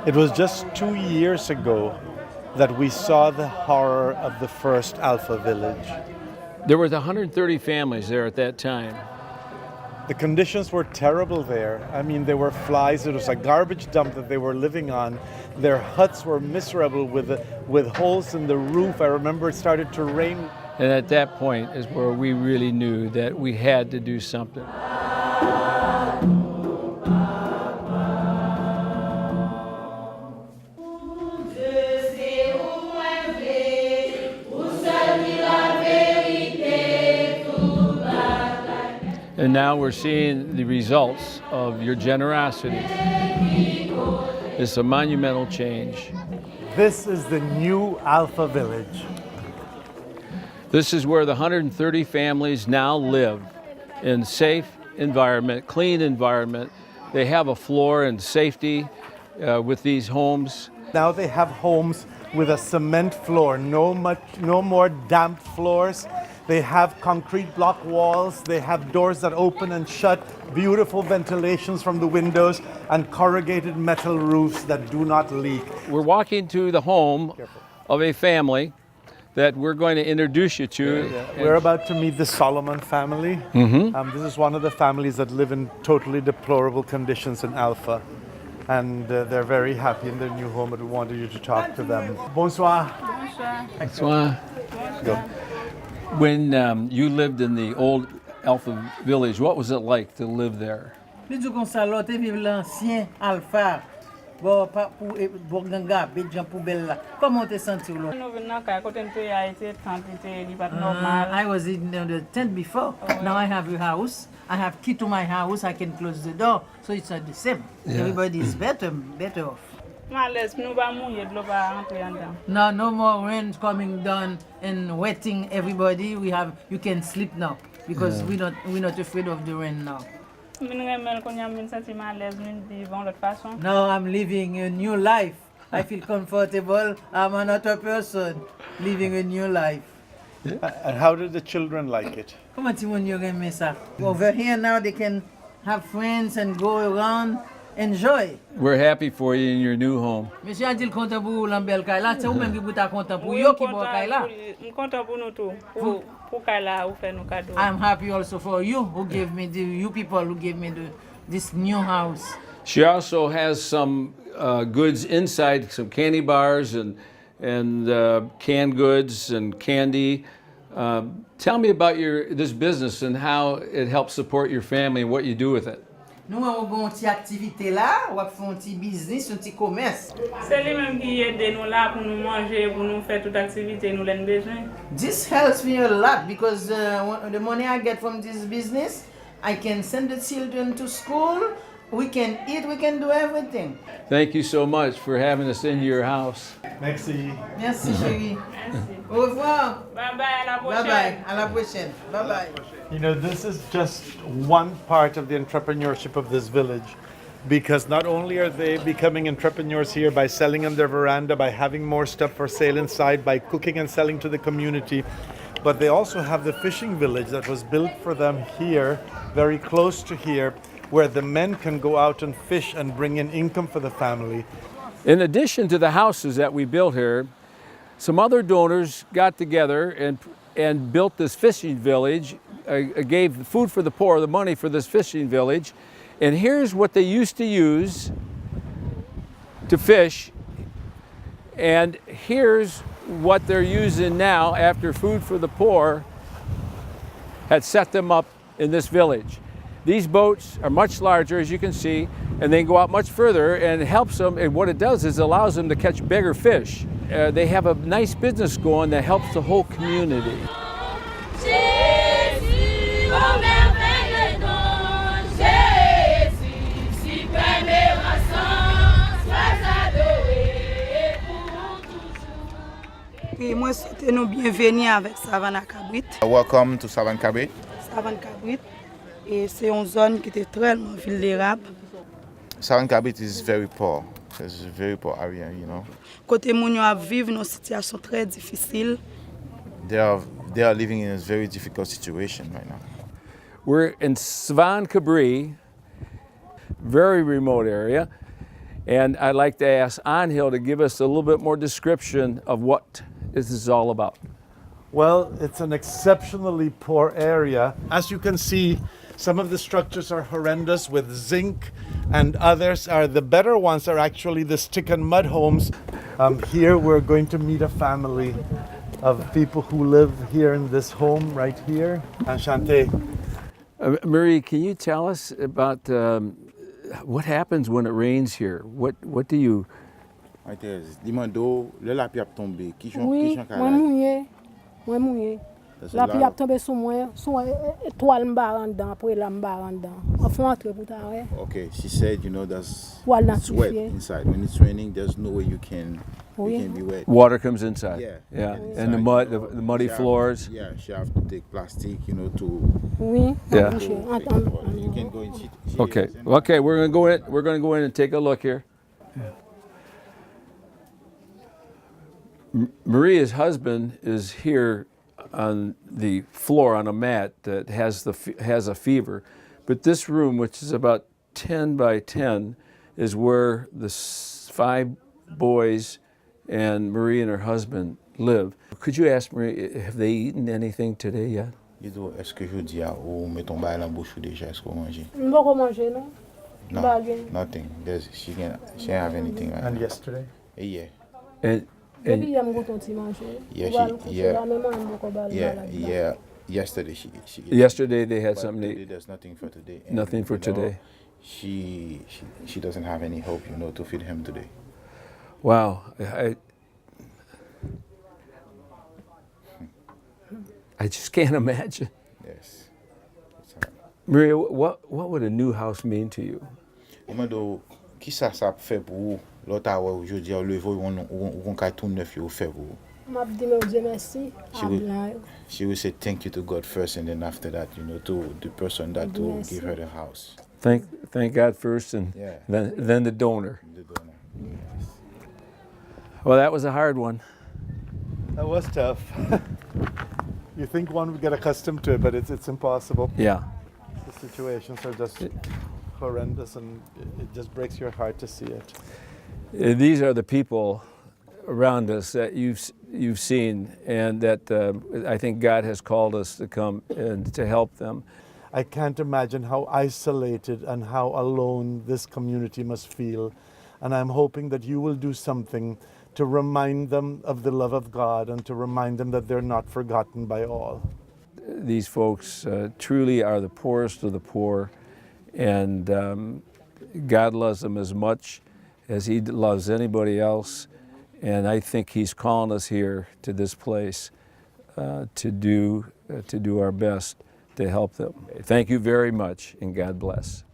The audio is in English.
It was just 2 years ago that we saw the horror of the first Alpha village. There was 130 families there at that time. The conditions were terrible there. I mean, there were flies. It was a garbage dump that they were living on. Their huts were miserable with holes in the roof. I remember it started to rain. And at that point is where we really knew that we had to do something. And now we're seeing the results of your generosity. It's a monumental change. This is the new Alpha village. This is where the 130 families now live in safe environment, clean environment. They have a floor and safety with these homes. Now they have homes with a cement floor, no more damp floors. They have concrete block walls. They have doors that open and shut, beautiful ventilations from the windows, and corrugated metal roofs that do not leak. We're walking to the home of a family that we're going to introduce you to. We're about to meet the Solomon family. This is one of the families that live in totally deplorable conditions in Alpha. And they're very happy in their new home, and we wanted you to talk to them. Bonsoir. Bonsoir. Go. When you lived in the old Alpha village, what was it like to live there? Bon, pas pour Bourganga, Béjan poubelle là. Comment te sens-tu là? I was in the tent before. Now I have a house. I have key to my house. I can close the door, so it's the same. Yeah. Everybody is better off. No more rain coming down and wetting everybody. You can sleep now because we're not afraid of the rain now. Now I'm living a new life. I feel comfortable. I'm another person living a new life. And how did the children like it? Over here now they can have friends and go around, enjoy. We're happy for you in your new home. I'm happy also for you people who gave me this new house. She also has some goods inside, some candy bars and canned goods and candy. Tell me about this business and how it helps support your family and what you do with it. Nous avons une petite activité là, on fait un petit business, un petit commerce. C'est lui-même qui aide nous là pour nous manger, pour nous faire toute activité nous l'avons besoin. This helps me a lot because the money I get from this business, I can send the children to school. We can eat, we can do everything. Thank you so much for having us into your house. Merci. Merci, chérie. Au revoir. Bye-bye, à la prochaine. Bye-bye, à la prochaine. Bye-bye. You know, this is just one part of the entrepreneurship of this village, because not only are they becoming entrepreneurs here by selling on their veranda, by having more stuff for sale inside, by cooking and selling to the community, but they also have the fishing village that was built for them here, very close to here, where the men can go out and fish and bring in income for the family. In addition to the houses that we built here, some other donors got together and built this fishing village, gave food for the poor, the money for this fishing village. And here's what they used to use to fish. And here's what they're using now after Food for the Poor had set them up in this village. These boats are much larger, as you can see, and they go out much further, and it helps them, and what it does is it allows them to catch bigger fish. They have a nice business going that helps the whole community. Welcome to Savane Kabrit. Savane Kabrit. Et c'est une zone qui était très vulnérable. Savane Kabrit is very poor. It's a very poor area, you know. Côté moun yo a vivre dans une situation très difficile. They are living in a very difficult situation right now. We're in Savane Kabrit, very remote area, And I'd like to ask Angel to give us a little bit more description of what this is all about. Well, it's an exceptionally poor area. As you can see, some of the structures are horrendous with zinc, and others are, the better ones are actually the stick and mud homes. Here we're going to meet a family of people who live here in this home right here. Enchanté. Marie, can you tell us about what happens when it rains here? What do you... Dimando, le la pi ap tombe, ki Oui, chan moi mouillé. Moi mouillé. La pluie a tombé sur moi, sur toile m'bar en dedans, après la m'bar en dedans. On fait entrer pour ta ouais. Okay, she said, there's Toile sweat natrifiée. inside. When it's raining, there's no way you can be wet. Water comes inside. Yeah. And the mud, the muddy floors. She have to take plastic, to Oui, Yeah. boucher. you can go and see. Okay, we're gonna go in. We're gonna go in and take a look here. Maria's husband is here on the floor on a mat that has a fever, but this room, which is about 10 by 10, is where the 5 boys and Marie and her husband live. Could you ask Marie, have they eaten anything today yet? Est-ce que je dis ou met ton bail en bouche déjà, est-ce qu'on mange? On va pas manger, non? No, Bargain. nothing. She can't have anything right And now. yesterday? Yeah. And Depuis il y a mon ton petit manger. Yeah. Yesterday she yesterday they had but something to today eat. there's nothing for today. And, Nothing for today. She doesn't have any hope, to feed him today. Wow. I just can't imagine. Yes. It's hard. Maria, what would a new house mean to you? Dimando, qui ça fait pour vous? L'autre hour aujourd'hui, lever on ka tout neuf yo fait pour vous. M'a dit mon Dieu merci. She will say thank you to God first, and then after that, to the person that will Yes. give her the house. Thank God first, and Yeah. then the donor. The donor. Well, that was a hard one. That was tough. You think one would get accustomed to it, but it's impossible. Yeah. The situations are just horrendous, and it just breaks your heart to see it. These are the people around us that you've seen, and that I think God has called us to come and to help them. I can't imagine how isolated and how alone this community must feel. And I'm hoping that you will do something to remind them of the love of God and to remind them that they're not forgotten by all. These folks truly are the poorest of the poor, and God loves them as much as He loves anybody else. And I think He's calling us here to this place to do our best to help them. Thank you very much, and God bless.